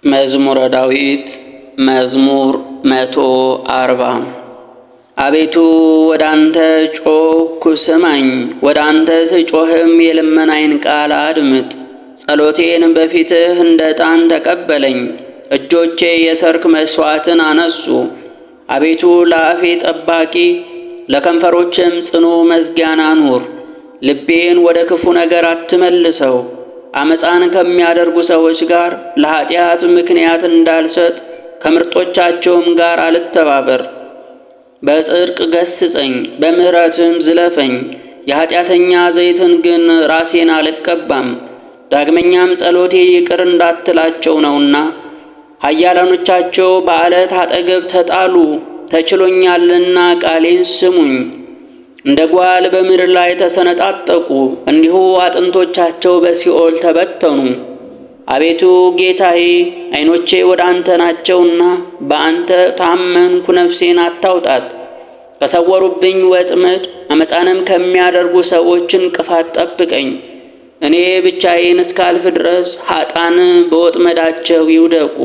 መዝሙረ ዳዊት መዝሙር 140 አቤቱ ወደ አንተ ጮኽኩ ስማኝ፣ ወደ አንተ ስጮኽም የልመናዬን ቃል አድምጥ። ጸሎቴን በፊትህ እንደ ዕጣን ተቀበለኝ፣ እጆቼ የሰርክ መሥዋዕትን አነሱ። አቤቱ ለአፌ ጠባቂ ለከንፈሮችም ጽኑ መዝጊያን አኑር። ልቤን ወደ ክፉ ነገር አትመልሰው፣ አመፃን ከሚያደርጉ ሰዎች ጋር ለኃጢአት ምክንያት እንዳልሰጥ ከምርጦቻቸውም ጋር አልተባበር። በጽድቅ ገስጸኝ፣ በምሕረትም ዝለፈኝ። የኃጢአተኛ ዘይትን ግን ራሴን አልቀባም። ዳግመኛም ጸሎቴ ይቅር እንዳትላቸው ነውና። ኃያላኖቻቸው በዓለት አጠገብ ተጣሉ፣ ተችሎኛልና ቃሌን ስሙኝ። እንደ ጓል በምድር ላይ ተሰነጣጠቁ፣ እንዲሁ አጥንቶቻቸው በሲኦል ተበተኑ። አቤቱ ጌታዬ፣ ዓይኖቼ ወደ አንተ ናቸውና በአንተ ታመንኩ። ነፍሴን አታውጣት። ከሰወሩብኝ ወጥመድ አመፃንም ከሚያደርጉ ሰዎች እንቅፋት ጠብቀኝ። እኔ ብቻዬን እስካልፍ ድረስ ኃጥአን በወጥመዳቸው ይውደቁ።